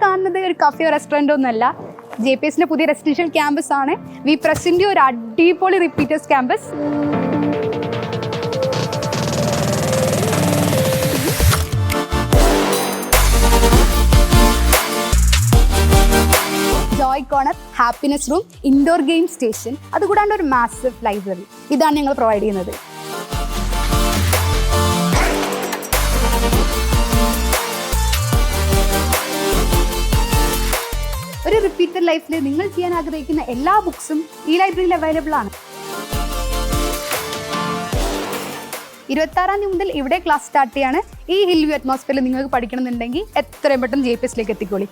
കാണുന്നത് ഒരു കഫയോ റെസ്റ്റോറൻറ്റോ ഒന്നുമല്ല, JP'സിൻ്റെ പുതിയ റെസിഡൻഷ്യൽ ക്യാമ്പസ് ആണ്. വി പ്രസന്റ് ഒരു അടിപൊളി repeaters campus. Joy corner, happiness room, indoor game station, അതുകൂടാണ്ട് ഒരു മാസീവ് ലൈബ്രറി. ഇതാണ് ഞങ്ങൾ പ്രൊവൈഡ് ചെയ്യുന്നത്. ഒരു റിപ്പീറ്റഡ് ലൈഫിൽ നിങ്ങൾ ചെയ്യാൻ ആഗ്രഹിക്കുന്ന എല്ലാ ബുക്സും ഈ ലൈബ്രറിയിൽ അവൈലബിൾ ആണ്. 26-ാം തീയതി മുതൽ ഇവിടെ ക്ലാസ് സ്റ്റാർട്ട് ചെയ്യാണ്. ഈ ഹിൽ വ്യൂ അറ്റ്മോസ്ഫിയറിൽ നിങ്ങൾക്ക് പഠിക്കണമെന്നുണ്ടെങ്കിൽ എത്രയും പെട്ടെന്ന് JP'സിലേക്ക് എത്തിക്കോളി.